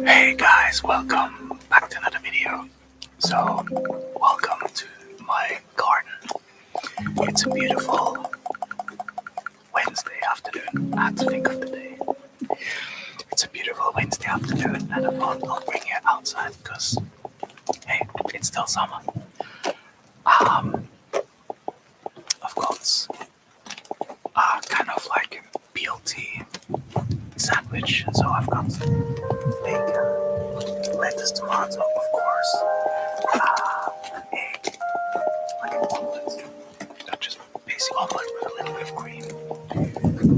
Hey guys, welcome back to another video. So, welcome to my garden. It's a beautiful Wednesday afternoon. I had to think of the day. It's a beautiful Wednesday afternoon, and I thought I'll bring you outside because, hey, it's still summer. I've got kind of like a BLT sandwich. So I've got bacon, lettuce, tomato, of course, an egg, like an omelette, just basic omelette with a little bit of cream,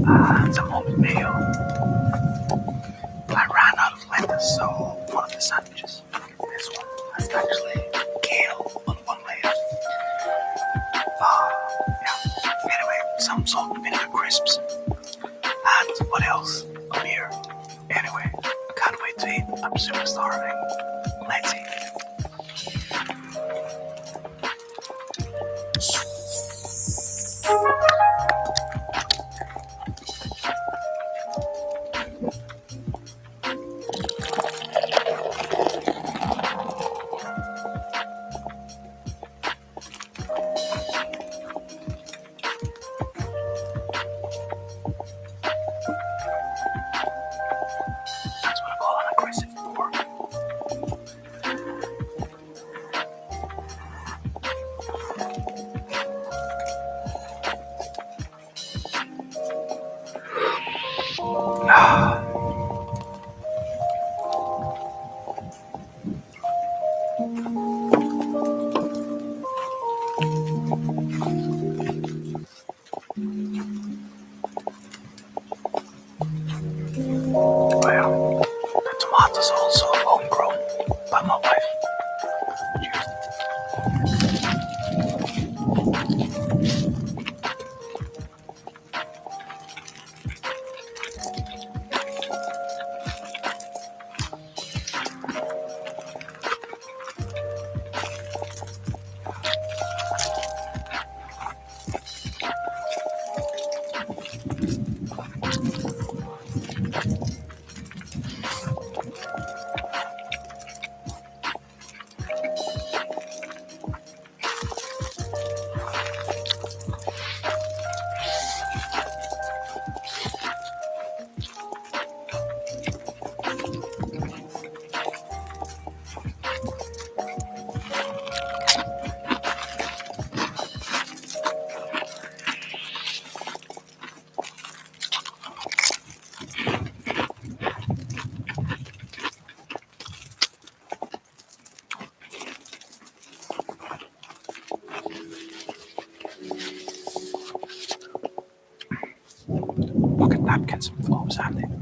and some homemade mayo. I ran out of lettuce, so one of the sandwiches, this one, has actually kale on one layer. Yeah. Anyway, some salt and vinegar crisps. And what else? A beer. Anyway, I can't wait to eat. I'm super starving. Let's eat. That's what I call an aggressive pour. napkins. What was happening?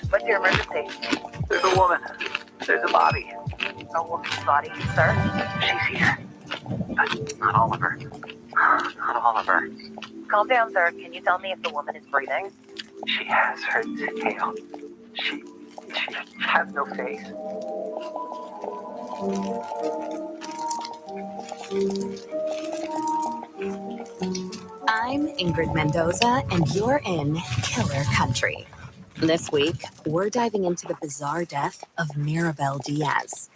What's your emergency? There's a woman. There's a body. A woman's body, sir? She's here. But not all of her. Not all of her. Calm down, sir. Can you tell me if the woman is breathing? She has her tail. She has no face. I'm Ingrid Mendoza, and you're in Killer Country. This week, we're diving into the bizarre death of Mirabel Diaz.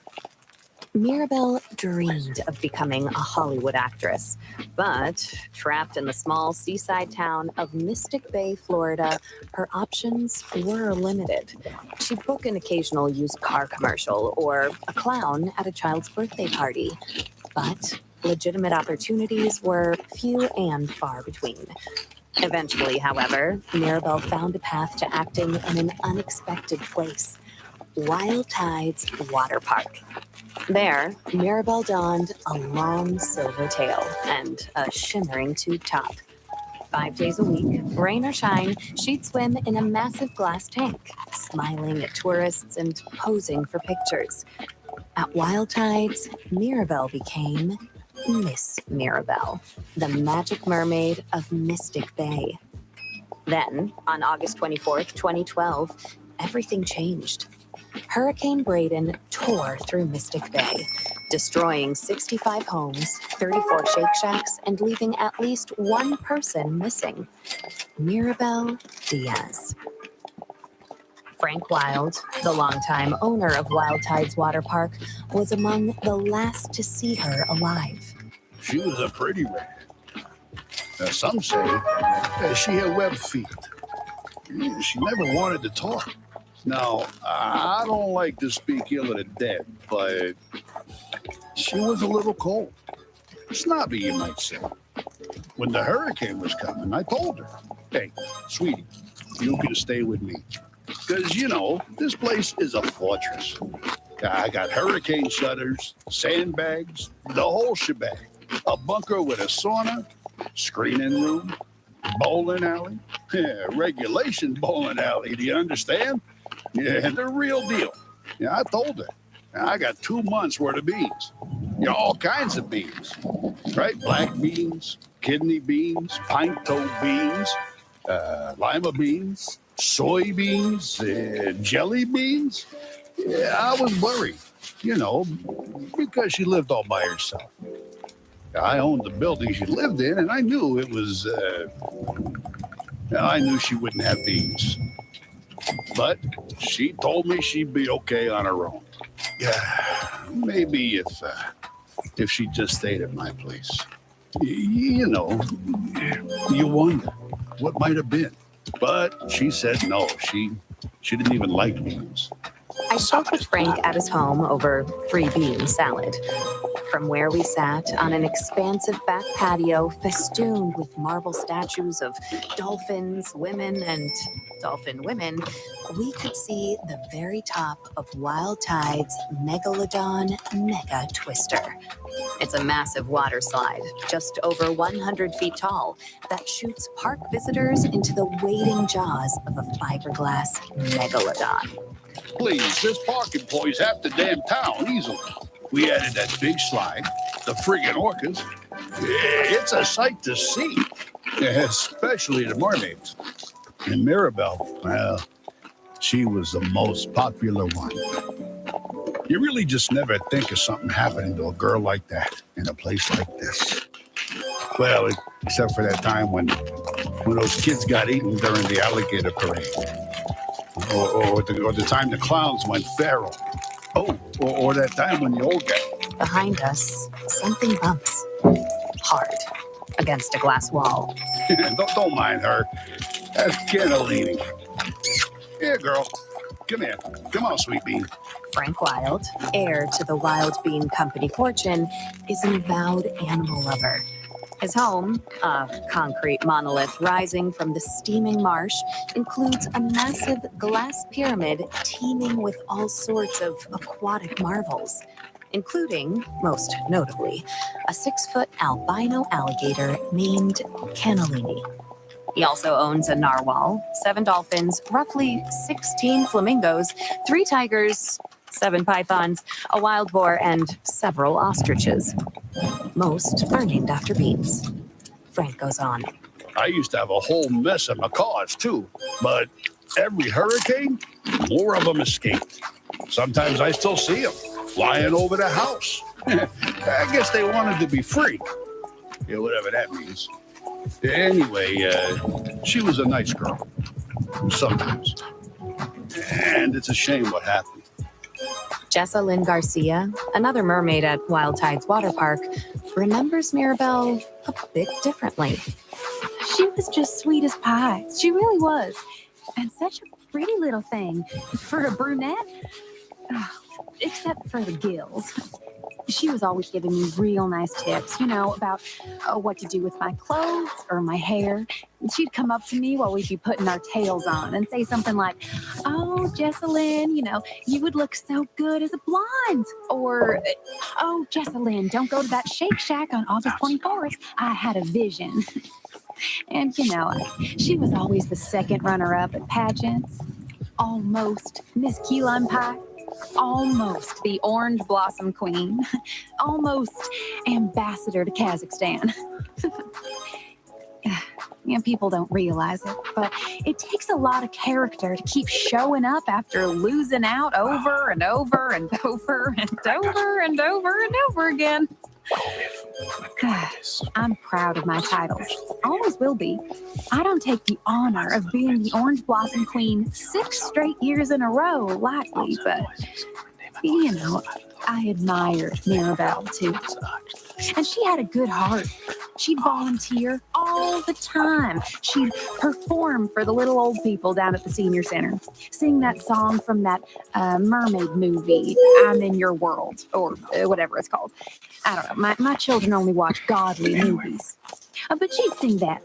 Mirabel dreamed of becoming a Hollywood actress, but trapped in the small seaside town of Mystic Bay, Florida, her options were limited. She'd book an occasional used car commercial or a clown at a child's birthday party, but legitimate opportunities were few and far between. Eventually, however, Mirabel found a path to acting in an unexpected place, Wild Tides Water Park. There, Mirabel donned a long silver tail and a shimmering tube top. 5 days a week, rain or shine, she'd swim in a massive glass tank, smiling at tourists and posing for pictures. At Wild Tides, Mirabel became Miss Mirabel, the magic mermaid of Mystic Bay. Then, on August 24th, 2012, everything changed. Hurricane Braden tore through Mystic Bay, destroying 65 homes, 34 Shake Shacks, and leaving at least one person missing: Mirabel Diaz. Frank Wild, the longtime owner of Wild Tides Water Park, was among the last to see her alive. She was a pretty red. Some say she had web feet. She never wanted to talk. Now, I don't like to speak ill of the dead, but she was a little cold. Snobby, you might say. When the hurricane was coming, I told her, "Hey, sweetie, you can stay with me. Because, this place is a fortress. I got hurricane shutters, sandbags, the whole shebang. A bunker with a sauna, screening room, bowling alley. Regulation bowling alley, do you understand? Yeah, the real deal." I told her. I got 2 months worth of beans. All kinds of beans. Right? Black beans, kidney beans, pine-toe beans, lima beans, soybeans, jelly beans. Yeah, I was worried, because she lived all by herself. I owned the building she lived in, and I knew it was, I knew she wouldn't have beans. But she told me she'd be okay on her own. Yeah, maybe if she just stayed at my place. You wonder what might have been. But she said no, she didn't even like beans. I spoke with Frank at his home over 3 bean salad. From where we sat on an expansive back patio festooned with marble statues of dolphins, women, and dolphin women, we could see the very top of Wild Tide's Megalodon Mega Twister. It's a massive water slide, just over 100 feet tall, that shoots park visitors into the waiting jaws of a fiberglass megalodon. Please, this park employs half the damn town easily. We added that big slide, the friggin' orcas. It's a sight to see, especially the mermaids. And Mirabel, well, She was the most popular one. You really just never think of something happening to a girl like that in a place like this. Well, except for that time when those kids got eaten during the alligator parade. Or the time the clowns went feral. Oh, or that time when the old guy... Behind us, something bumps. Hard. Against a glass wall. don't mind her. That's cannellini. Here, girl. Come here. Come on, sweet bean. Frank Wild, heir to the Wild Bean Company fortune, is an avowed animal lover. His home, a concrete monolith rising from the steaming marsh, includes a massive glass pyramid teeming with all sorts of aquatic marvels, including, most notably, a 6-foot albino alligator named Cannellini. He also owns a narwhal, 7 dolphins, roughly 16 flamingos, 3 tigers, 7 pythons, a wild boar, and several ostriches. Most are named after beans. Frank goes on. I used to have a whole mess of macaws, too. But every hurricane, more of them escaped. Sometimes I still see them flying over the house. I guess they wanted to be free. Yeah, whatever that means. Anyway, she was a nice girl. Sometimes. And it's a shame what happened. Jessa Lynn Garcia, another mermaid at Wild Tides Water Park, remembers Mirabelle a bit differently. She was just sweet as pie. She really was. And such a pretty little thing for a brunette. Except for the gills. She was always giving me real nice tips, about what to do with my clothes or my hair. And she'd come up to me while we'd be putting our tails on and say something like, "Oh, Jessalyn, you would look so good as a blonde." Or, "Oh, Jessalyn, don't go to that Shake Shack on August 24th. I had a vision." And, she was always the second runner-up at pageants. Almost Miss Key Lime Pie. Almost the Orange Blossom Queen. Almost ambassador to Kazakhstan. People don't realize it, but it takes a lot of character to keep showing up after losing out over and over and over and over and over and over again. I'm proud of my titles. Always will be. I don't take the honor of being the Orange Blossom Queen 6 straight years in a row lightly, but, I admired Mirabelle, too. And she had a good heart. She'd volunteer all the time. She'd perform for the little old people down at the senior center, sing that song from that mermaid movie, I'm in Your World, or whatever it's called. I don't know. My children only watch godly movies. But she'd sing that.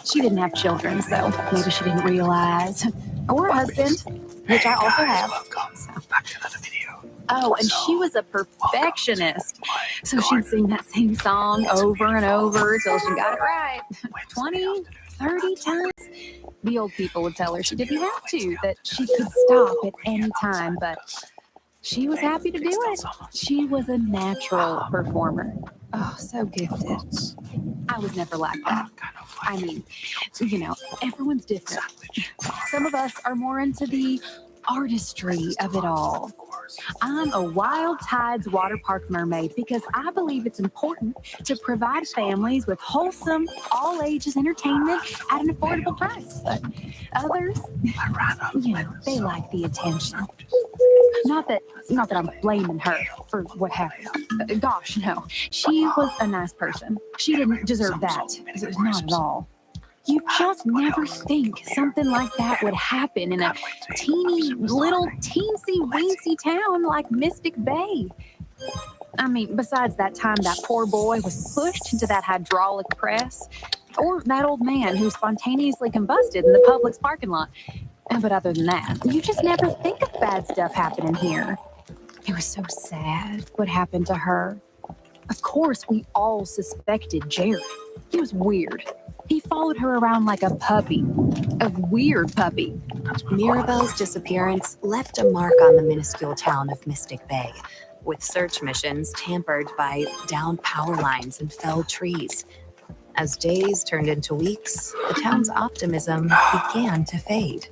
She didn't have children, so maybe she didn't realize. Or a husband, which I also have. So. Back to another video. Oh, and she was a perfectionist. So she'd sing that same song over and over till she got it right. 20, 30 times. The old people would tell her she didn't have to, that she could stop at any time, but she was happy to do it. She was a natural performer. Oh, so gifted. I was never like that. I mean, everyone's different. Some of us are more into the artistry of it all. I'm a Wild Tides Water Park mermaid because I believe it's important to provide families with wholesome, all-ages entertainment at an affordable price. But others, they like the attention. Not that I'm blaming her for what happened. Gosh, no. She was a nice person. She didn't deserve that. Not at all. You just never think something like that would happen in a teeny little teensy-weensy town like Mystic Bay. I mean, besides that time that poor boy was pushed into that hydraulic press, or that old man who spontaneously combusted in the Publix parking lot. But other than that, you just never think of bad stuff happening here. It was so sad what happened to her. Of course, we all suspected Jared. He was weird. He followed her around like a puppy. A weird puppy. Mirabelle's disappearance left a mark on the minuscule town of Mystic Bay, with search missions tampered by downed power lines and felled trees. As days turned into weeks, the town's optimism began to fade.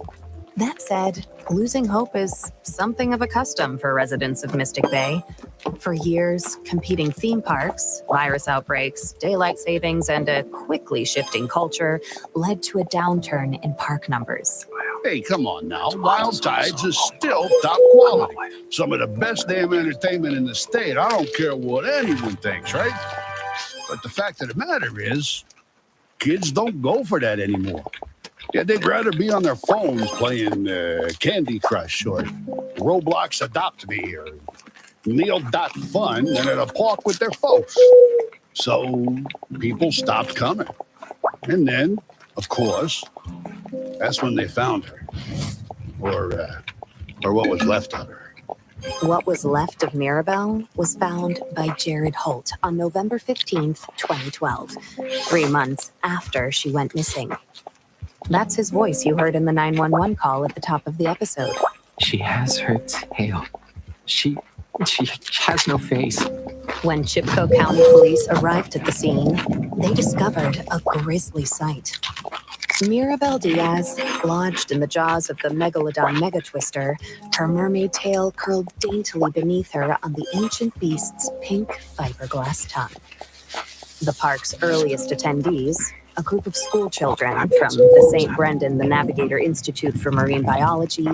That said, losing hope is something of a custom for residents of Mystic Bay. For years, competing theme parks, virus outbreaks, daylight savings, and a quickly shifting culture led to a downturn in park numbers. Hey, come on now. Wild Tides is still top quality. Some of the best damn entertainment in the state. I don't care what anyone thinks, right? But the fact of the matter is, kids don't go for that anymore. Yeah, they'd rather be on their phones playing Candy Crush or Roblox Adopt Me or Meal.Fun than at a park with their folks. So people stopped coming. And then, of course, that's when they found her. Or what was left of her. What was left of Mirabelle was found by Jared Holt on November 15th, 2012, 3 months after she went missing. That's his voice you heard in the 911 call at the top of the episode. She has her tail. She has no face. When Chippewa County Police arrived at the scene, they discovered a grisly sight. Mirabelle Diaz, lodged in the jaws of the megalodon megatwister, her mermaid tail curled daintily beneath her on the ancient beast's pink fiberglass tongue. The park's earliest attendees, a group of school children from the St. Brendan the Navigator Institute for Marine Biology,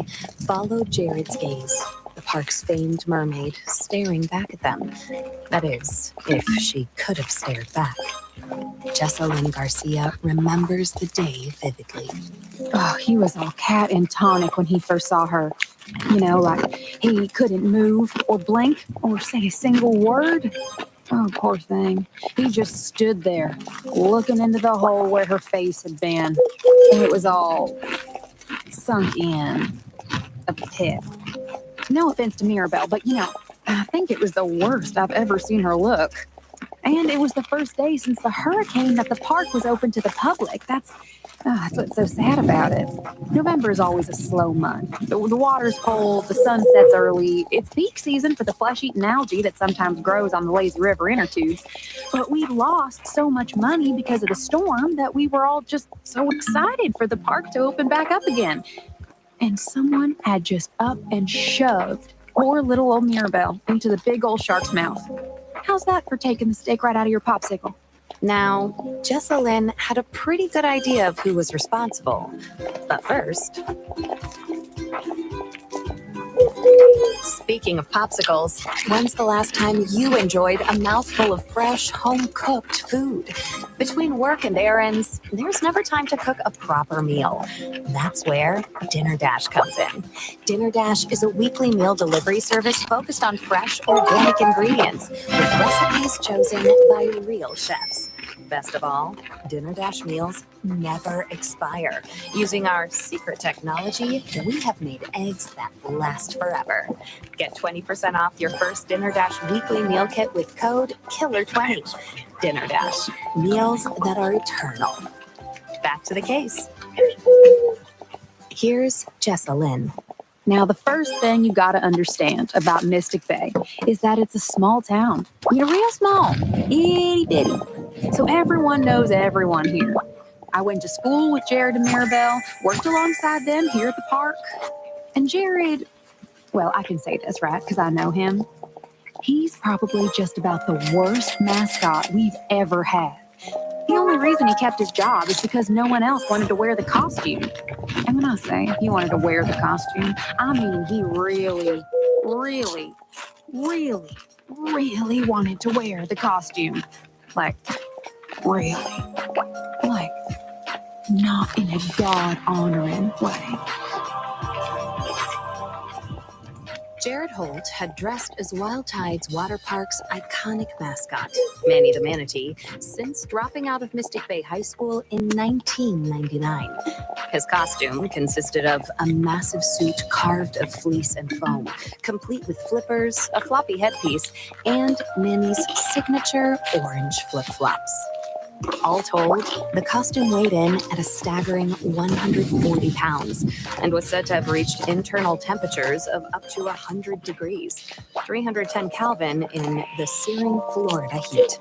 followed Jared's gaze, the park's famed mermaid staring back at them. That is, if she could have stared back. Jessalyn Garcia remembers the day vividly. Oh, he was all cat and tonic when he first saw her. You know, like he couldn't move or blink or say a single word. Oh, poor thing. He just stood there, looking into the hole where her face had been. And it was all sunk in a pit. No offense to Mirabelle, but, I think it was the worst I've ever seen her look. And it was the first day since the hurricane that the park was open to the public. That's what's so sad about it. November is always a slow month. The water's cold, the sun sets early. It's peak season for the flesh-eating algae that sometimes grows on the lazy river inner tubes. But we lost so much money because of the storm that we were all just so excited for the park to open back up again. And someone had just up and shoved poor little old Mirabelle into the big old shark's mouth. How's that for taking the steak right out of your popsicle? Now, Jessalyn had a pretty good idea of who was responsible. But first... Speaking of popsicles, when's the last time you enjoyed a mouthful of fresh, home-cooked food? Between work and errands, there's never time to cook a proper meal. That's where Dinner Dash comes in. Dinner Dash is a weekly meal delivery service focused on fresh, organic ingredients, with recipes chosen by real chefs. Best of all, Dinner Dash meals never expire. Using our secret technology, we have made eggs that last forever. Get 20% off your first Dinner Dash weekly meal kit with code KILLER20. Dinner Dash, meals that are eternal. Back to the case. Here's Jessalyn. Now, the first thing you got to understand about Mystic Bay is that it's a small town. Real small, itty bitty. So everyone knows everyone here. I went to school with Jared and Mirabelle, worked alongside them here at the park. And Jared, well, I can say this, right? Because I know him. He's probably just about the worst mascot we've ever had. The only reason he kept his job is because no one else wanted to wear the costume. And when I say he wanted to wear the costume, I mean he really, really, really, really wanted to wear the costume. Like, really. Like, not in a God-honoring way. Jared Holt had dressed as Wild Tide's water park's iconic mascot, Manny the Manatee, since dropping out of Mystic Bay High School in 1999. His costume consisted of a massive suit carved of fleece and foam, complete with flippers, a floppy headpiece, and Manny's signature orange flip-flops. All told, the costume weighed in at a staggering 140 pounds and was said to have reached internal temperatures of up to 100 degrees, 310 Kelvin in the searing Florida heat.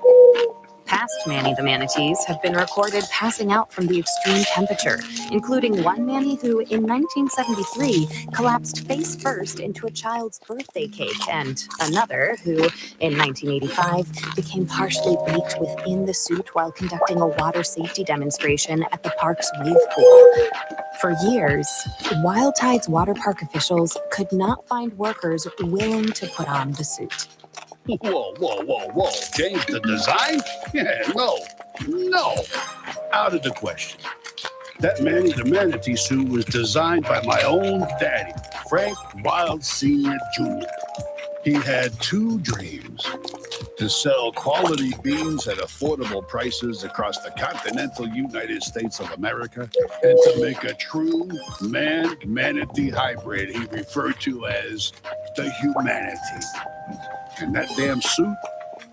Past Manny the manatees have been recorded passing out from the extreme temperature, including one Manny who, in 1973, collapsed face first into a child's birthday cake, and another who, in 1985, became partially baked within the suit while conducting a water safety demonstration at the park's wave pool. For years, Wild Tide's water park officials could not find workers willing to put on the suit. Whoa. Change the design? Yeah, no. Out of the question. That Manny the Manatee suit was designed by my own daddy, Frank Wild Sr. Jr. He had two dreams: to sell quality beans at affordable prices across the continental United States of America, and to make a true man-manatee hybrid he referred to as the humanity. And that damn suit,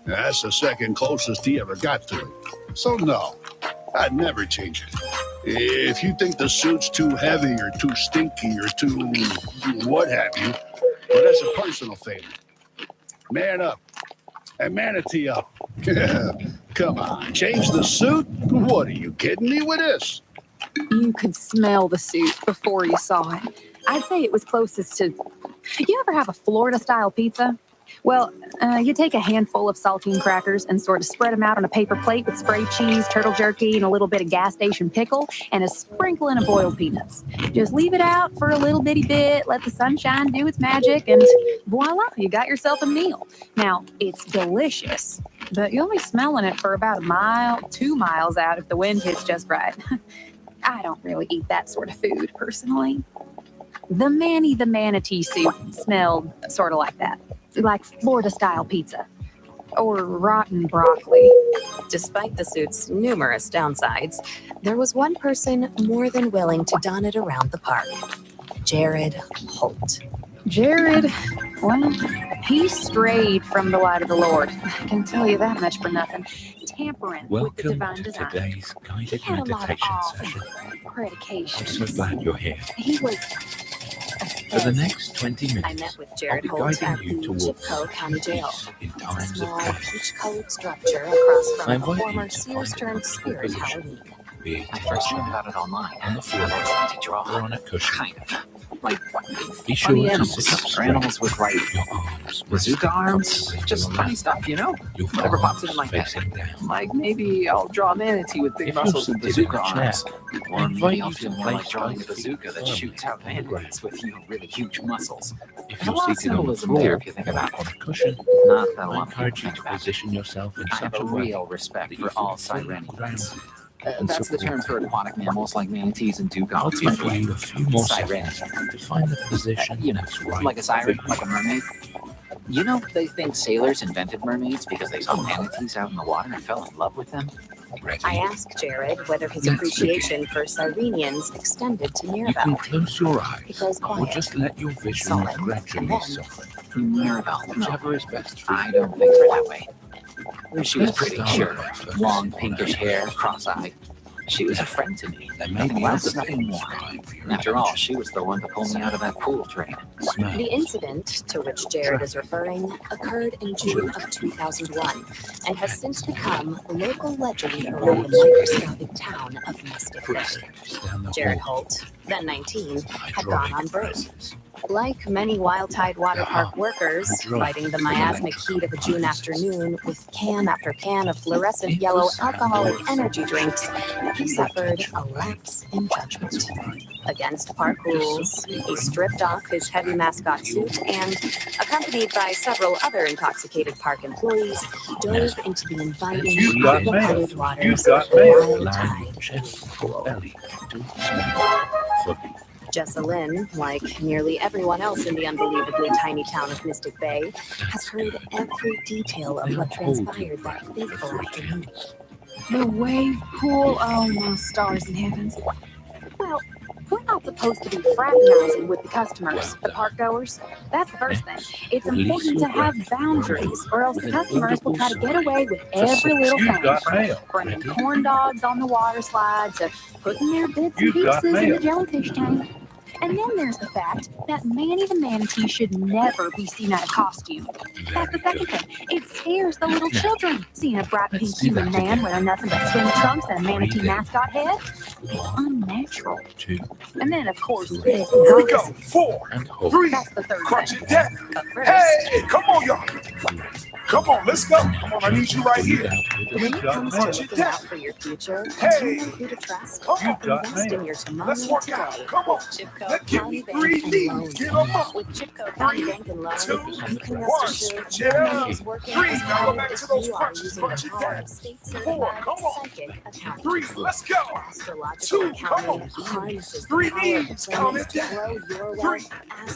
that's the second closest he ever got to it. So no, I'd never change it. If you think the suit's too heavy or too stinky or too what have you, well, that's a personal favor. Man up and manatee up. Come on, change the suit? What, are you kidding me with this? You could smell the suit before you saw it. I'd say it was closest to... You ever have a Florida-style pizza? Well, you take a handful of saltine crackers and sort of spread them out on a paper plate with sprayed cheese, turtle jerky, and a little bit of gas station pickle, and a sprinkling of boiled peanuts. Just leave it out for a little bitty bit, let the sunshine do its magic, and voila, you got yourself a meal. Now, it's delicious, but you'll be smelling it for about a mile, 2 miles out if the wind hits just right. I don't really eat that sort of food, personally. The Manny the Manatee suit smelled sort of like that. Like Florida-style pizza. Or rotten broccoli. Despite the suit's numerous downsides, there was one person more than willing to don it around the park. Jared Holt. Jared, well, he strayed from the light of the Lord. I can tell you that much for nothing. Tampering with the Welcome divine to design. today's guided He had a lot of meditation awe session. and I'm predications. so glad you're here. He was... For the next 20 I minutes, met with I'll Jared be Holt guiding at you the towards Chipco County Jail. peace in It's a times of small pain. peach-colored structure across I from a invite you former to Sears find a turned comfortable Spirit position. Halloween. Be it I first learned about it online. on the floor To draw. or on a cushion. Kind of. Like Be funny sure to animals. sit up Or straight. animals with like Your arms bazooka arms. Just funny stuff, you know? Your Whatever pops palms into my head. facing down. Like maybe I'll draw a manatee with big If you're muscles and seated in bazooka a chair, arms. Or I invite maybe you I'll to feel more place like drawing a both feet bazooka that firmly shoots out on the ground. manatees with, really huge muscles. If There's a you're lot of seated on the symbolism there floor if you think about or it. on a cushion, Not that a I lot of people encourage you think to about. position yourself in I have such a a way real respect that for you all feel fully sirenians. grounded. That's the term for aquatic mammals like manatees and I'll dugongs, by give the way. you a few more Siren. seconds to find the position You know, that's right like a siren, for like a you. mermaid. You know, they think sailors invented mermaids because they saw manatees out in the water and fell in love with them. Ready? I asked Jared whether his Let's appreciation for Sirenians extended to You can Mirabelle. close your He goes eyes or quiet. just let your vision Solid. gradually And then- soften, Mirabelle, no, whichever is best for I you. don't think of her that way. She was Let's pretty, start sure. first Long on pinkish her hair, nose. cross-eyed. She was a friend to me. There may be That's other nothing things more. vying for your After all, attention. she was the one to pull me out of that pool train. Smells, The incident to which Jared is referring occurred in June of 2001 and has since become a local legend around the microscopic town of Mystic Bay. footsteps down the Jared hall. Holt, then 19, had Hydraulic gone on break. presses. Like many Wild Tide Water Park workers, fighting the miasmic heat of a June afternoon with can after can of fluorescent yellow alcoholic energy drinks, he suffered a lapse in judgment. Against park rules, he stripped off his heavy mascot suit and, accompanied by several other intoxicated park employees, dove into the inviting, You got mail. aqua-colored waters You of got the mail. Wild Line Tide. your chest or belly to smell. Footy. Jessalyn, like nearly everyone else in the unbelievably tiny town of Mystic Bay, has heard every detail of what transpired that fateful afternoon. The wave pool, oh my stars and heavens. Well, we're not supposed to be fraternizing with the customers, the park goers. That's the first thing. It's important to have boundaries, or else the customers will try to get away with every little You thing. got From mail. bringing Ready? corn dogs on the water slide to putting their bits and You got pieces in the mail. jellyfish tank. And then there's the fact that Manny the manatee should never be seen out of costume. That's the second thing. It scares the little children. Seeing a bright pink human man wearing nothing but swim trunks and a manatee mascot head, it's unnatural. And then, of course, there's Here we go. girls. 4, And hold. 3, That's the third crunch thing. it down. But first, Hey, come on, y'all. Come on, let's go. Come on, I need you right here. When it comes to Crunch it looking down. out for your future, Hey. do you know who to trust? Come on. Invest in your tomorrow Let's work today. out. Come on. Chipco Let's give County me Bank 3 and knees. Loan. Get them up. With Chipco County 3, Bank and Loan, 2, you can 1. rest assured Switch your it money up. is working 3, as now go hard back as to those you are crunches. using Crunch the it power down. of 4, state-certified come on. psychic accountants. 3, let's go. Astrological 2, come on. accounting harnesses the 3 power of knees. Count planets it to grow down. your 3, wealth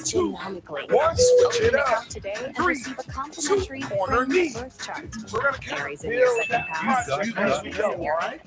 2, astronomically. 1. Switch Open it an up. account today and 3, receive a complimentary 2, corner friend knee. birth chart. We're going to Aries in your build second that house. crunch as we go, all right?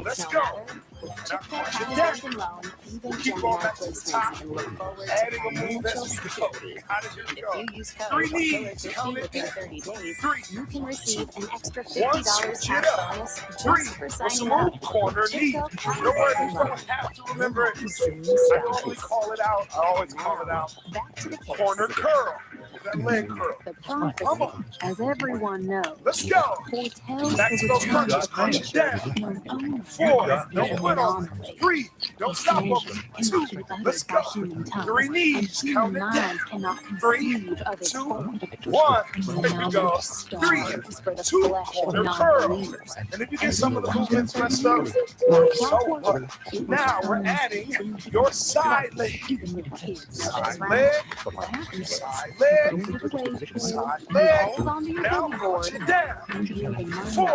Let's No go. matter, with Chipco crunch it County down. Bank and Loan, even Keep Gemini going back to the placements top. can look forward Adding to a move financial as we go. security. How did you If go? you use code 3 KILLER50 knees. Count it within down. 30 days, 3, you can receive an extra 1. $50 Switch it cash up. bonus 3, just for what's signing the up. move? Corner knee. Chipco County Don't worry, Bank you and don't Loan. have to remember it. You soon I start. normally call it out. I always call it out. Back to the case. Corner curl. That leg curl. the Come prophecy, on. as everyone knows, Let's go. foretells Back the to those return crunches. of Crunch it down. known only 4, as the don't quit on it. anomaly. 3, don't stop on Measured it. 2, cannot be let's uttered by go. human tongues, 3 and knees. human Count it down. minds cannot 3, conceive of its 2, form. 1. And the There you knowledge go. of 3, stars for the 2, flesh of corner curl. non-believers. And if you get some of the movements messed up, Like so clockwork, what? it Now we're returns adding into your the side leg. even little kids. Side Right? leg, What happens is, side you leg, go to the wave pool, side you leg. hold onto your Now boogie crunch board, it down. and you need a 4,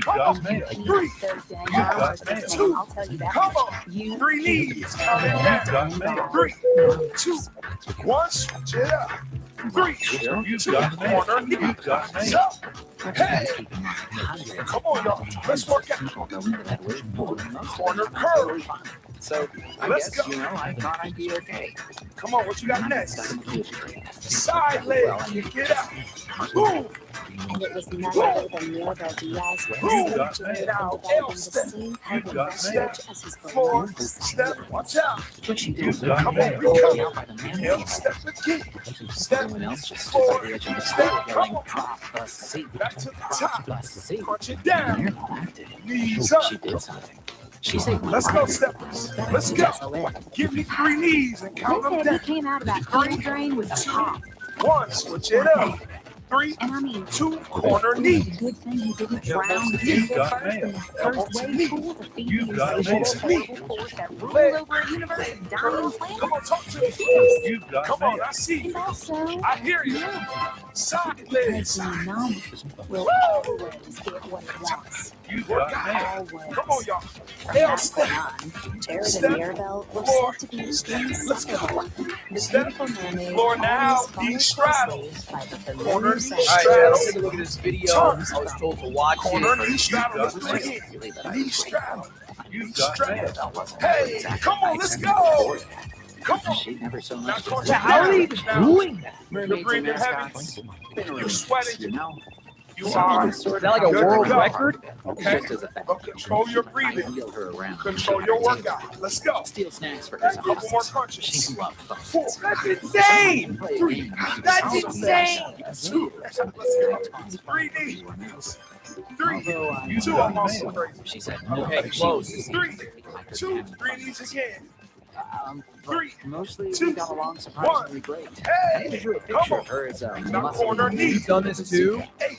come on. 3, Third day, You got hours, mail. this man, I'll tell you that come much. on. You 3 knees. Count it down. 3, 2, 1. Switch it up. 3, 2, corner knee. So, hey, come on, y'all. Let's work out. Corner curl. So I Let's guess, go. I thought I'd be okay. Come on, what you got next? Side leg. Get out. Boom. And it was none other than Mirabel Diaz who engineered and developing the same type of research as his 4, beloved step. Watch out. But she did Come on, out recover. by the man. Hell, step again. Step. Everyone else just stood 4, by the edge of the step. pool Come yelling, on. prophecy, Back to the top. prophecy. Crunch it down. Miracle acted. Knees up. She did something. She saved my Let's go, life. steppers. Let's go. Give me 3 knees and They count them said he down. came out of that coal drain with a pop. 1, switch it up. 3, And I mean, 2, corner knee. good thing he didn't drown the people first in that first wave pool to feed the insatiable force that rules over a universe of dying planets. Come on, talk to me. Come on, I see And you. also, I hear you. yeah, Side because legs. the anomaly will always get what it wants. Work out. Always. Come on, y'all. From Hell, that step. point on, Jared Step. and Mirabel were Floor. said to be Step. Let's go. inseparable. The Step. beautiful mermaid Floor now. always followed Knee straddle. closely by the Corner familiar knee sound. straddle. Alright, let's take a look at this video. I was told to watch Corner it. knee straddle. Let's do it again. Knee straddle. Knee straddle. Hey, come on, let's go. Come on. She never so Now much. crunch as- it How are you down. even Now, doing that? You're Mermaids breathing and heavy. mascots. You're sweating. You know, You are. Is that like a Good to world go. record? Okay. just as a fact. But control your I breathing. wheel her around. Control your workout. Let's go. Steal snacks for A her. couple more She crunches. loved fun. 4, That's insane! Play a 3. game. That's insane! 2. Let's go. 3 knees. 3, 2. I'm also crazy. She said, no, Okay, she close. was- 3, 2. 3 knees again. but 3, mostly 2, we got along surprisingly great. I Hey, drew a come picture on. of her as a Now muscle. corner knee. You've done this too? 8,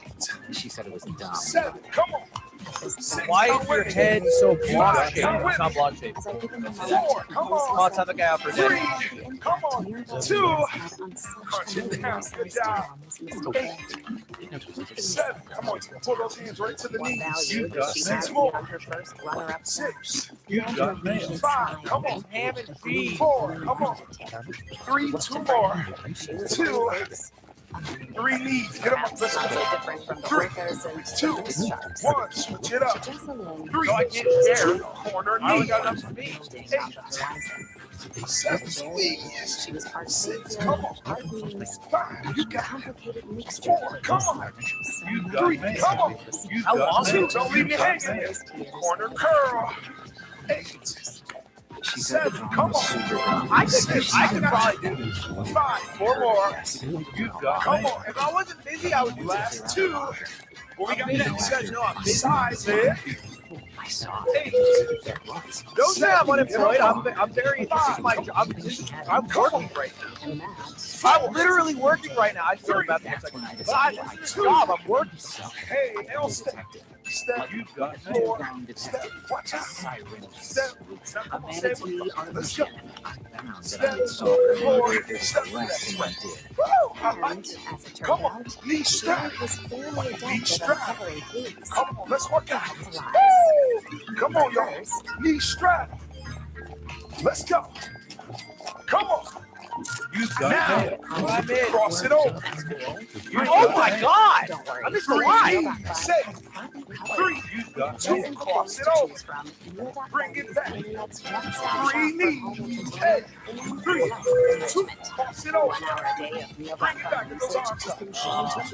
She said it was dumb. 7. Come on. 6. Why is your head so block shaped? It's not block shaped. As I give him a 4. Come on. Oh, type of guy out for dead. 3. Come on. 2. Crunch it down. Good job. 8. 7. Come on. Pull those hands right to the knees. You got 6 more. her first runner-up 6. You got mail. 5. Come on. Ham and cheese. 4. Come on. 3. 2 more. 2. 3 knees. Get them up. Let's Not so go. different from the 3, workers and 2, the sharks. 1. Switch it up. Jocelyn 3. No, I can't share. Corner I only knee. got enough for me. building on the horizon. 7. Squeeze. She was part 6. savior, Come on. part means, 5. You a got complicated mixture. 4. Come on. So 3. Come on. How long? 2. Don't leave me hanging. Corner curl. 8. She said the 7. drum Come was on. super dumb. I can probably do 5. 4 more. You got Come me. on. If I wasn't busy, I would do last 2. Well, we got next. You guys know I'm busy. Size it. I saw 8. Don't say I'm unemployed. I'm very. This is my job. I'm working right now. And that I'm literally working right now. I feel bad for a second. But I this job. I'm working. Hey, L step. Step. You got me. 4. Step. Watch out. Step. Step. Come on, step. Let's go. Step. 4. Step. Woo! and, as it turned Come on. out, Knee Jared strap. was fairly Knee adept at strap. uncovering clues. Come on, let's work out. Lies. Woo! Come on, y'all. Knee strap. Let's go. Come on. You Now, I'm in. cross it over. Oh my God! Don't worry. I missed a line. 3, 6, 3, You got me. 2, cross it over. Bring it back. 3 knees. Hey, 3, 2, cross it over. 1 hour a day of meal Bring it back to those arms up.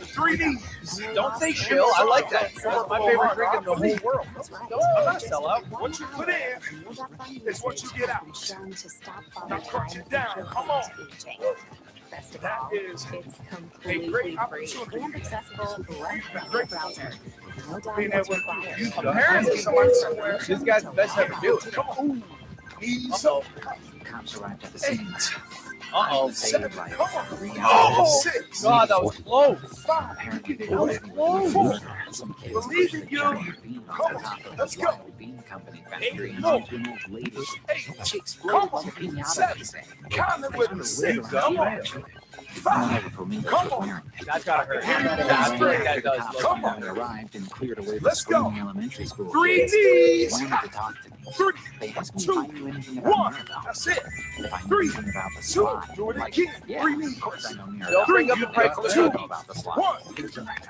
3 knees. Don't say chill. I like that. It's my favorite drink in the whole world. I'm not a sellout. What you put in is what you get out. Now crunch it down. Come on. Best of That all, is it's a completely great free opportunity. and accessible right from your Great. browser. No Being downloads able required. to Apparently, somebody somewhere. this guy's the best ever do it. Come on. Knees up. Cops arrived at the scene. 8, Uh-oh. 7, come on. Oh! 6, God, that was close. 5, Apparently, they That was close. 4. some kids Believe in you. Come on, let's go. Bean company factory and 4, to an old lady. 8, She come exploded on. the pinata 7, thing. count it with me. 6, come on. Come 5, on. That's gotta hurt. Here you go. That's what that does. Come on. Arrived and cleared away the Let's go. screaming elementary school 3 kids. knees. Wanted to talk to me. 3, They asked me 2, if I knew anything about 1. Mirabelle. That's it. If I knew 3, anything about the 2, slot. do it Like, again. yeah, 3 of knees. course I know Mirabelle. Don't bring up the price Of of the course I food. know about the slot. 1,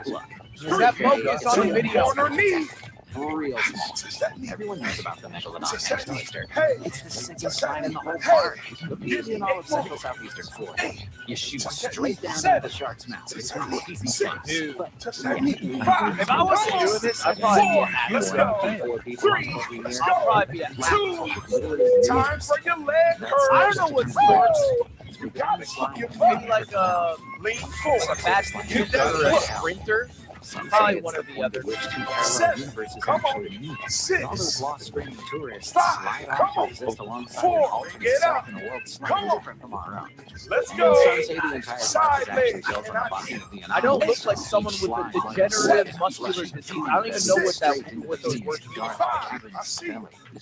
Look, Is that bogus on the video? corner knee. real small. Touch that knee. Everyone knows about the Megalodon Touch that knee. oyster. Hey, It's the sickest slide in the whole Hey. park. Look easy in all of central southeastern Florida. You shoot straight down into the shark's mouth. It's crazy fast. Dude. But touch that knee. 5, If I wasn't doing this, I'd probably be 4, at let's work. go. 4 people 3, on every let's year. I'll go. probably be at 2, time for your leg curls. I don't know what sports. You got it. Your Maybe butt. like a Lean forward. badminton or a sprinter. Probably one or the other. Which two parallel 7, universes come on. actually meet? And all those 6, lost screaming tourists 5, slide come on to on. exist alongside 4, an alternate get self up. in a world Come slightly on. different from our own. let's And go. some say the entire Side park is actually leg. built on And the I body of the I don't anomaly. look like someone with a degenerative muscular disease. I don't even know what those words mean. 5, I see.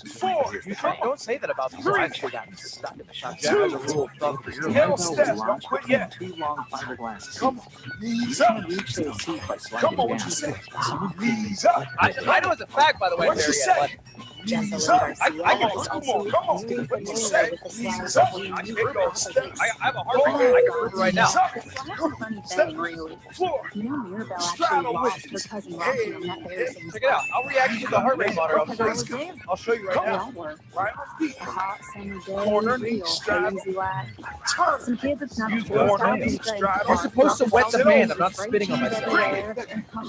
4, come on. Don't say that about me. Three. I've actually gotten stuck in the shot. Two. As a rule of thumb for your Hill life. step. Don't quit yet. Two long fiberglass. Come on. Knees You up. can reach those teeth by sliding Come on, what down. you say? So Knees up. I know it's a fact, by the way, What you Barry. say? Athletic. Knees Jessica up. Garcia I is Come also on, come on. very What you familiar say? with the Knees slide up. between I can Here prove goes. it. I have a heart rate. I can prove it right now. Knees up. The slap's a funny thing, really. Floor. You know, Mirabelle Straddle actually lost with her cousin it. Rocky on that very same Check it out. I'll react to the heart rate monitor. because I was there. I'll show you right We now. all were. Right on feet. A hot summer Corner, day, real straddle. crazy like. Turn. Some kids it's not You before go, starting man. to say, Straddle. We're supposed to wet the fan. I'm not spitting on myself.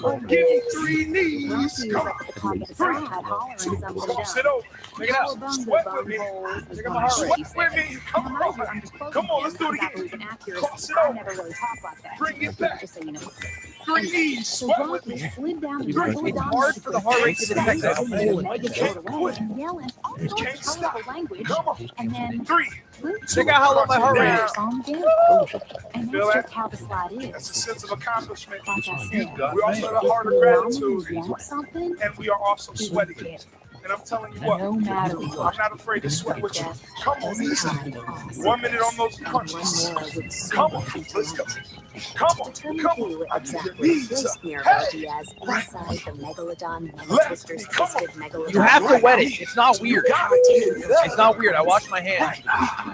Oh, give me 3 knees. Rocky was Come up at the top on. of the 3, side hollering something cross down. it over. Check it out. Sweat with me. Check out my heart rate. Sweat with me. Come on. Come on, let's do it again. Cross it I over. never really talk like that. Bring it back. Just so you know. 3 knees. So Sweat with Rocky me. slid down the It's hard for the heart rate to detect that. and yelling all You sorts can't of stop. colorful language. Come on. And then 3. Check out how low my heart rate is. song again. And Feel that's that? just how the slide is. That's a sense of accomplishment. Like I said, We also have a heart of when gratitude, you want something, and we are also you sweaty. get it. And I'm telling you what, No matter what. I'm not afraid to sweat with you. Come on, easy. Awesome. 1 minute on those And one punches. more would Come on, let's go. Come on, Determine come who on. exactly Knees placed up. Mirabelle Hey. Diaz inside the Megalodon Left. Mega-Twister's Come on. twisted Megalodon. You have to wet it. It's not weird. Got it. It's not weird. I wash my hands.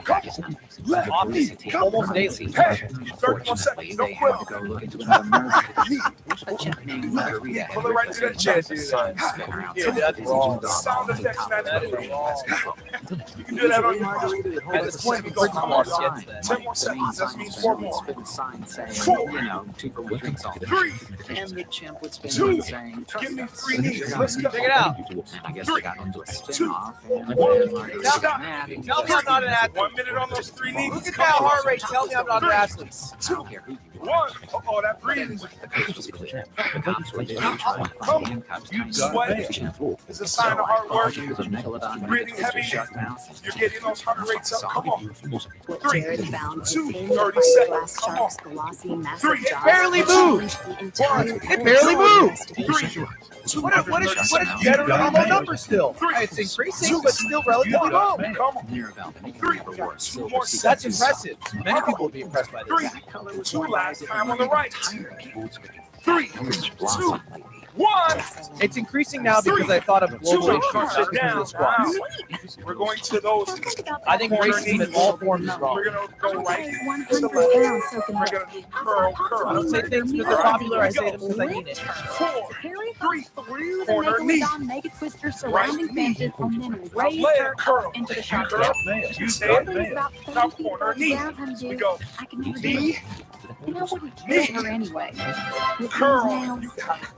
Come on. Left knee. Come Almost on. daily. Hey, 31 seconds. No They had to quill. go look into another murder. Knee. A chap named Margarita Pull it right to that chest. Sign spinner Yeah, outside. that's wrong. Sound effects match. That is wrong. You can do that on your phone. At this point, before someone gets that. 10 more seconds. That means 4 more. Spin a sign saying, 4. you know, 2 for 1 drinks all. 3. And the chimp would spin 2. one saying, trust Give me us. 3 knees. Let's go. Check it out. And I guess 3, they got into a 2, spin-off. And 1. Margarita Stop. got mad. Tell me I'm not an athlete. 1 minute on those 3 knees. Look at that heart rate. Tell me I'm not an athlete. I don't care who you are. 1. Uh-oh, that breathing. The coast was clear. The cops were there Come trying to find handcuffs. You tying sweat. the chimp. It's a sign of hard work. It was a megalodon Breathing with a heavy. shark mouth. You're getting those heart rates up. Come on. What 3, Jared found 2, within the 30 fiberglass seconds. Come on. shark's glossy, massive 3. jaws It barely moved. challenged the entire It barely moved. investigation. 3. What is better normal number still? It's increasing, but still relatively low. Come on. Mirabelle, the 3. maker of Got awards. 2 more That's seconds. impressive. Many people would be impressed by 3. this. That color was 2 more last live time on than the right. entire keyboards. 3, 2, 1. It's increasing now because I thought of 2. global Crunch it down. squats. We're going to those. I think racism in all forms is wrong. We're going to go right to 100 the left. pounds soaking We're wet. going to do curl, I curl. don't say things because they're popular. I say them because I mean it. 4, Harry 3, through the corner knee. megalodon mega twister surrounding fences and then raised leg her curl. up into the shark Curl. trap. You say Something it. is about Now 30 feet corner above knee. ground, and We dude, go I can never do knee, it. And I wouldn't knee. kill her anyway. With these curl. nails, You got it.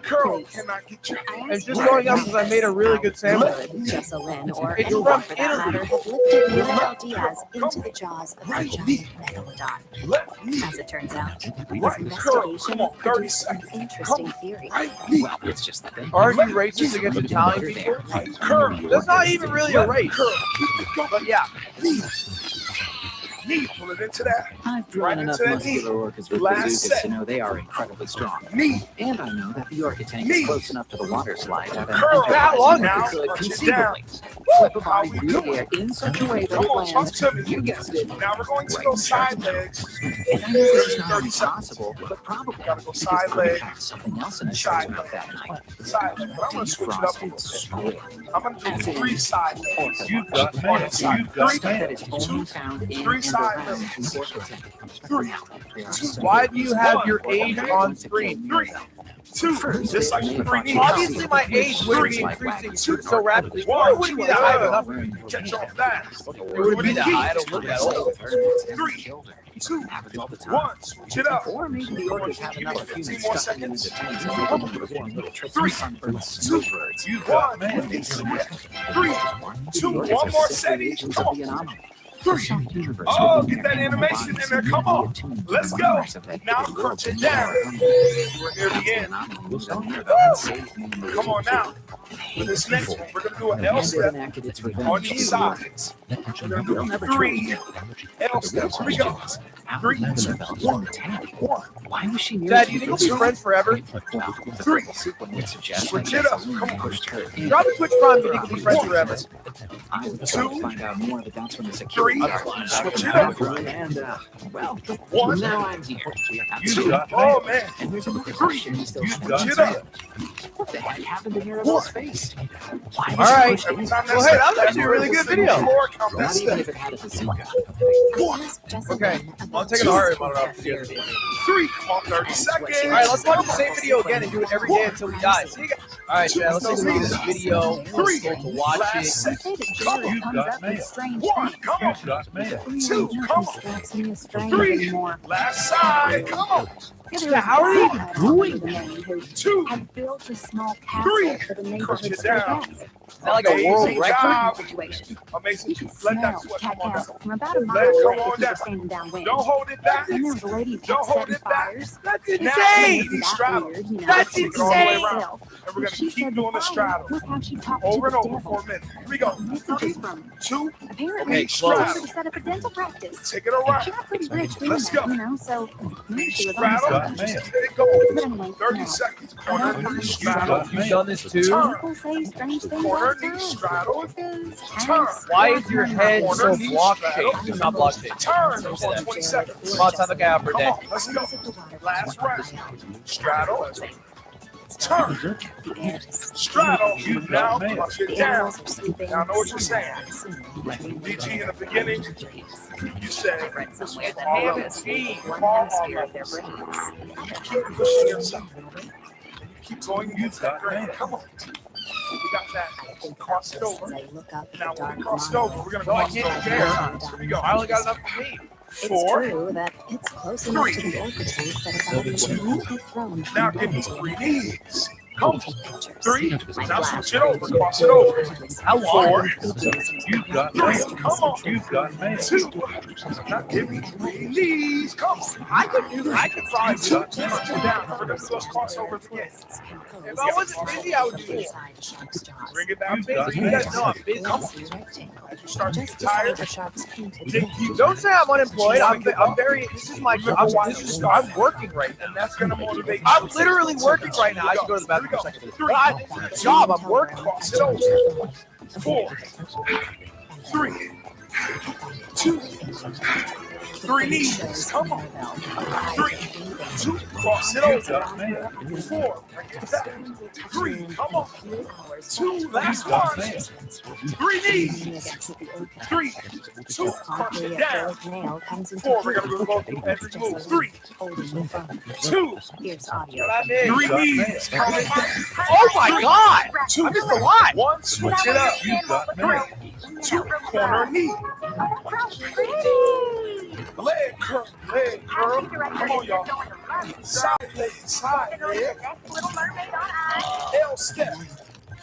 Curl cannot get you. I It's just going up because I made a really good sandwich. Jessalyn, or It's anyone from for that matter, Italy. had lifted Mirabelle Diaz into the jaws of a giant megalodon. Left knee. As it turns out, his Right. Curl. investigation Come on. 30 produced an seconds. interesting theory. Right knee. Well, it's just the thing. Are you racist against Italian people? Curl. That's not even really a race. Curl. Keep it going. But yeah, Knee. Knee. Pull it into that. I've drawn Right enough into that knee. muscular orcas with Last bazookas set. to know they are incredibly strong. Knee. And I know that the orca tank Knee. is close enough to the water slide that Curl. How long Now, could crunch it conceivably down. flip a How body we through the doing? air in such a way that Come it on, talk lands. to me. You guessed it. Now we're going to Right go in shark's side mouth. legs. And I know this is not 30 impossible, but probably Gotta go because side I leg. found something else in a Side shark's leg. mouth that night. Side leg. But I'm going to switch it up a little Defrosted bit. squid. I'm going to do 3 side legs. You got me. One side. You got Stuff me. that is only found in 3 and side around legs. the orca tank. 3, Now, there are 2, some why do you have your Okay. age on screen? 3, 2, just like the 3 knees. Obviously, my age would be increasing so rapidly. Or it wouldn't be that high of a number. Catch on fast. It wouldn't be that high. I don't look that old. 3, 2, 1, switch it up. Or maybe the orcas have enough 15 humans more stuck into seconds. the tanks and they can perform little tricks on 3, sunbirds, 2, snowbirds. 1, it's 3, 2, 1 more setting. Come on. 3. Oh, get that animation in there. Come on. Let's go. Now crunch it down. We're near the end. Come on now. For this next one, we're going to do an L step on each side. We're going to do 3 L steps. Here we go. 3, 2, 1, 1. Why was she Dad, do you think we'll be friends forever? 3, would suggest switch it up. Come on. pushed her in. Drop a Twitch Prime. Do you think we'll be friends forever? I would try to 2, find out more, but that's when the security 3, guard switch it up. and well, 1, now I'm here. 2, oh man. And there's another question you still Switch have. it up. What the heck happened to Mirabelle's face? Why All was right. she pushed Every in? time Well, hey, that was actually a really good video. Count that Not even step. if it had a bazooka. Okay, I'll take a heart rate monitor off here. 3, come on, 30 seconds. All right, let's watch the same video again and do it every day until we die. See you guys. All right, Chad, let's take a look at this video. Let's go to watch I it. say that Jared comes up with strange 1, things. come on. Really 2, nothing come on. strikes me as strange 3, anymore. last side. Come on. Yeah, how are you doing? Who 2, had built a small 3, castle for the crunch neighborhood it down. cats. Is that like a world Amazing record? job. Situation. Amazing. You could Let smell that sweat Cat come on down. Castle from about a mile Let it come away on if you were down. standing downwind. Don't hold it back. And there was a lady who Don't kept hold setting it back. fires. That's Now, insane. we straddle. Weird, you know, That's she insane. All the way herself. around. And we're going She to keep said doing the fire straddle. was how she talked Over to and the over for devil. a minute. Here we go. Messages from 2, apparently Okay, she close. wanted to set up a dental practice. take it around. She got pretty rich doing Let's that, go. you know, so maybe she was Straddle. on Just something. let it go. But anyway, 30 no. seconds. I don't Corner, really straddle. You've done this too? Turn. People say strange things Corner, all the knee, time. straddle. Because Turn. Why is your head so Corner, knee, block straddle. shaped? It's not block shaped. Turn. For 20 seconds. Come on, time to get out for a Come day. on. Let's go. Last round. Straddle. Turn. Straddle. Now cross it down. Now I know what you're saying. DG in the beginning, you said Somewhere that all may up. have seen one All hemisphere up. of their brains. Keep pushing yourself. Keep going. Use that brain. Come on. We got that. Cross it over. I look up at Now the when dark we cross it over, we're gonna No, I cross it can't over. share. Here we go. I only got enough for me. It's 4. true that it's close enough to the orca tank that a body should be thrown Now from give me gravity. 3 knees. Come. Take pictures. 3. My Now flash switch it over. Cross it over. How long? 4. You've got 3. mail. Come on. You've got mail. 2. Now give me 3 knees. Come on. I could probably do it. Punch it down. We're gonna do those crossovers again. If I wasn't busy, I would do it. Inside a shark's jaws. Bring it back. I'm busy. You guys know I'm busy. Come on. As you start to Just get tired, beside the shark's painted dig head. deep. Don't say I'm unemployed. I'm very. This is my. I'm working right now. And that's gonna motivate you. I'm literally working right now. I should go to the bathroom for a second. But it's a job. I'm working. Cross it over. 4. 3. 2. 3 knees. Come on. 3. 2. Cross it over. 4. Bring it back. 3. Come on. 2. Last one. 3 knees. 3. 2. Cross it down. 4. We're gonna go through every move. 3. 2. Here's audio. What I did. 3 knees. Come on. Oh my God! 2. I missed a lot. 1. Switch it up. You've got mail. 2. Corner knee. Leg curl. Leg curl. Come on, y'all. Side leg. Side leg. L step.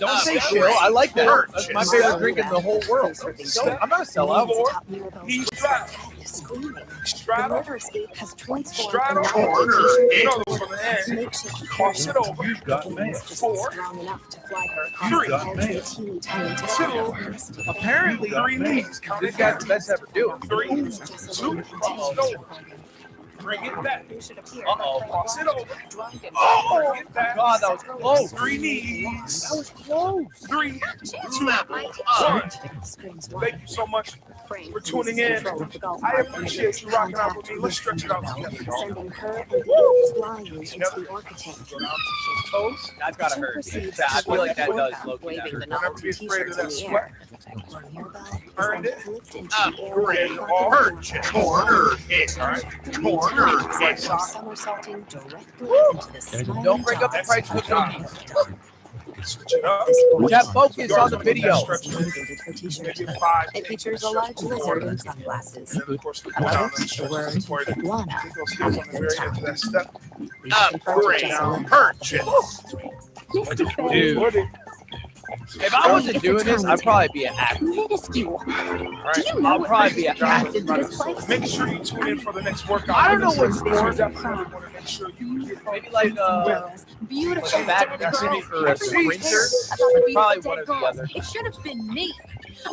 Don't say chill. I like that. That's my favorite drink in the whole world. I'm not a sellout. 4. Knee strap. Straddle. Has transformed Straddle. from Corner. navigation You know this from the to end. makeshift Cross it over. You've got mail. 4. strong enough to fly her across Three. the edge of a teeny tiny 2. Apparently, 3 knees. Count this it guy's down. the best ever do. 3. 2. Cross it over. Bring it back. Uh-oh. Cross it over. Oh, bring it back. God, that was close. 3 knees. That was close. 3, 2, 1. Thank you so much for tuning in. I appreciate you rocking out with me. Let's stretch it out together, y'all. Sending her and the flying into the orca tank. Go down to those toes. That's gotta hurt. I feel like that does look Waving the Don't novelty ever be afraid of t-shirts in that the sweat. air. Or nearby, Earned it. flipped into the air like Great. a All carpet hurt. bomb. Corner hit. All right. Corner hit. Somersaulting directly into the smiling Don't break up the jaws price of with the me. orca. Switch it up. Chat focus on the video. Elevated her t-shirt. Maybe 5. It features a large lizard in sunglasses. And then, of course, we go Above down it, and the stretch word before it iguana. goes heels on the very edge of that step. Confirmed Down. Purchase. Dude. What it- If I wasn't doing this, I'd probably be an actor. Minuscule. All right. I'll probably be an actor. Into this place. Make sure you tune in for the next workout. I don't know what sport. sport. Definitely want to make sure you get Maybe like Beautiful a back dead city girls. for a sprinter. About the beautiful Probably dead one of the girls. other. It should have been me.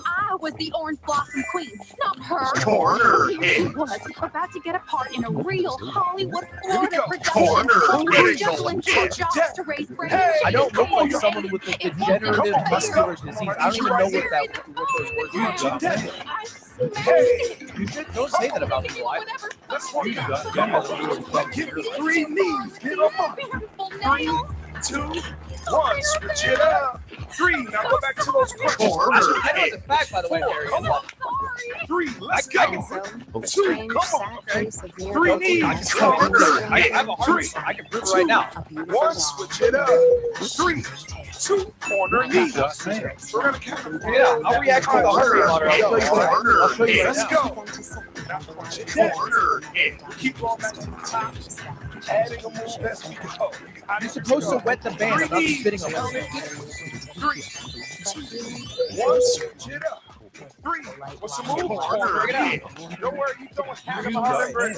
I was the orange blossom queen, not her. Corner Here she was, about to get a part in a real Hollywood, Here we Florida go. production. Corner Only hit. juggling two jobs to raise brains. Hey, I don't look like And someone with a it degenerative wasn't muscular fair. disease. I don't even know what those words mean. I smashed Hey, it. Don't say that about people. Whatever. let's work You've out. got Come mail. on. Give me 3 knees. Get them up. Beautiful 3, nails. 2, 1. Switch it up. 3. Now go back to those crunches. I know it's a fact, by the way, Gary. Come on. Sorry. 3. Let's I go. can- So, a 2. strange, Come sad on. Okay. case of 3 near knees. Corner. Corner I hit. have a heart 3. rate. I can prove it right now. a beautiful 1. dog. Switch it up. 3, 2. Corner You've knees. got mail. We're gonna count them. Yeah, I'll react to the heart rate monitor. I'll show you Corner I'll show you hit. right Let's now. go. Now punch it down. Corner hit. Keep going back to the top. Adding a move as we go. You're supposed to wet the band. I'm not spitting on it. 3, 2, 1. Switch it up. 3. What's the move? Corner hit. Don't worry, you don't have to remember it.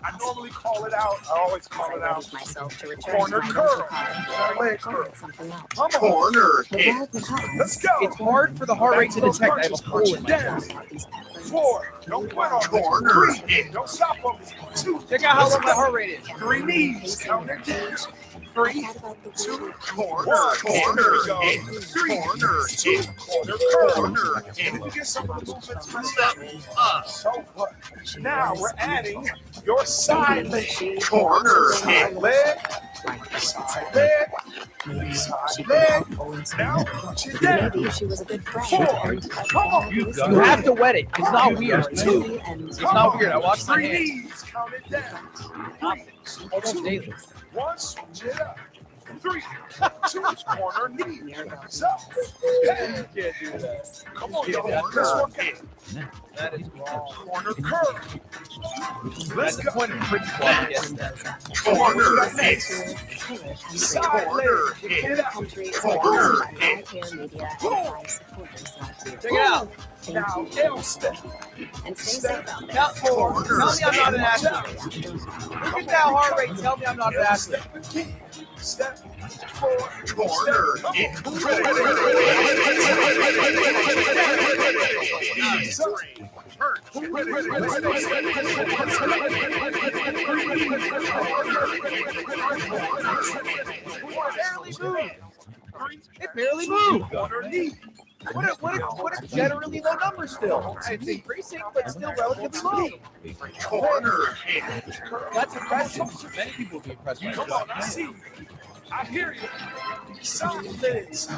I normally call it out. I always call it out. Myself to return Corner to my curl. car. Leg curl. Something else. Come on. Corner The hit. wild becomes Let's go. It's hard for the heart rate to detect. I have a hole in my Down. these peppers. 4. Don't quit on corner hit. Don't stop on me. 2. Check out how low my heart rate is. 3 knees. Count it down. I 3, thought about the 2, weird corner, corner, hit. 3, corner, 2, corner, hit. You get some of the movements messed up. So what? Now we're adding your side leg. Corner, hit. Leg, side leg, Maybe she could leg. help Owen Now, swim. put you down. Maybe she was a good friend Four. and helped Come on. Dad You lose got You weight. have to wet it. It's not weird. Maybe and It's not weird. I watched my Three hands. knees. Count it down. Almost daily. One, switch it up. 3, 2, corner knee. So, hey, Can't do that. come on, y'all. Let's work it. That is wrong. Corner curl. That's Let's the go. point of principle. I guess that. Corner hit. Killer Country. Side leg. Killer Hit up. Country is Corner brought to you by hit. All Hair Media and by supporters like you. Check it out. Thank Now, you. L step. And stay safe out there. Tell me I'm not an athlete. Look at that heart rate. Tell me I'm not an athlete. Step. Forward. Corner hit. It barely moved. Corner knee. What a generally low number still. It's increasing, but still relatively low. Corner hit. That's impressive. Many people would be impressed by Come that. on, I see you. I hear you. Side legs.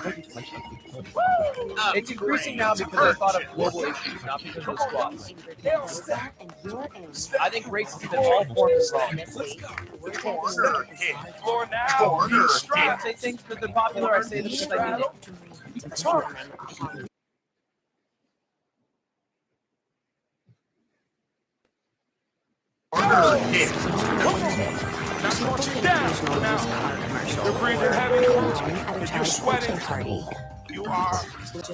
It's increasing now because I thought of global issues, not because of the squats. L step. And you're in. I think racism in all forms is wrong. This week, we're Corner taking hit. Floor now. I Corner hit. don't say things because they're popular. I say them because I mean it. Turn. Corner hit. Come on. Now punch it down. Now, you're breathing heavy. And you're sweating. Party. You are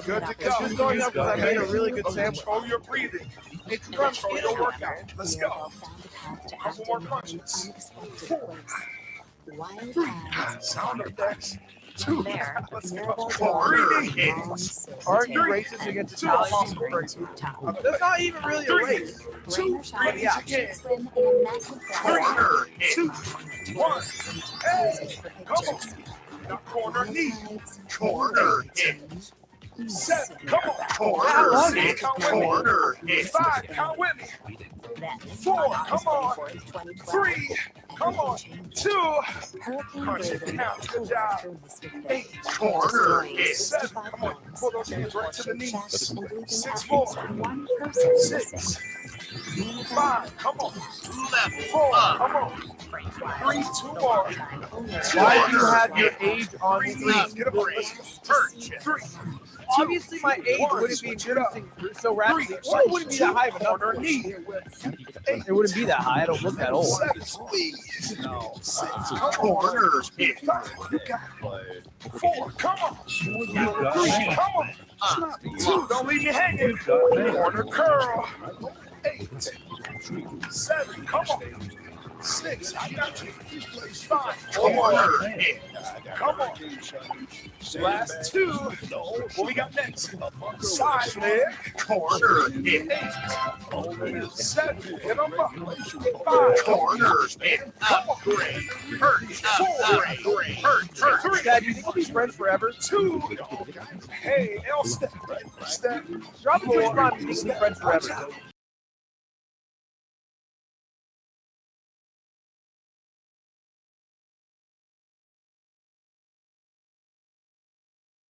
good to It's just go. going up because I made a really good sandwich. Control your breathing. It's Control your workout. Let's go. Found a path to Couple more acting in an punches. unexpected place. Wild 3. ads, Sound effects. 2. There. Let's go. Mirabelle Corner Dog, hit. long silver Aren't you tail, racist against Two. Italians? tube top. That's not even really a 3. race. 2. Rain or Yeah. shine, should swim in a massive glass. Corner hit. 2. 1. Hey. Music for Come on. pictures. Now corner knee. Highlights, Corner hit. 7. Come on. How Corner long hit. is Corner hit. 5. Count with me. Then, 4. on August Come on. 24th, 2012, 3. Come on. everything changed. 2. Hurricane Punch it Braden down. Good tore job. through this weekend, 8. Corner destroying hit. 7. 65 Come on. homes, Pull those hands right to the knees. chest, and leaving 6 at 4. least one person missing. 6. Mirabelle 5. Come on. Level 4. up. Come on. 3. 2 more. Why do you have your age on screen? Get a break. Perch. 3. Obviously, my age wouldn't be increasing so rapidly. Well, it wouldn't be that high of a number. Corner knee. It wouldn't be that high. I don't look that old. 7. Squeeze. No. 6. Corner hit. 5. You got it. 4. Come on. 3. Come on. 2. Don't leave me hanging. Corner curl. 8. 7. Come on. 6. I got you. 5. Corner hit. Come on. Last 2. What we got next? Side leg. Corner hit. 8. 7. Hit them up. 5. Corner hit. Come on. Hurt. 4. Hurt. 3. Dad, do you think we'll be friends forever? 2. Hey, L step. Step. Drop a twist bomb. Do you think we'll be friends forever?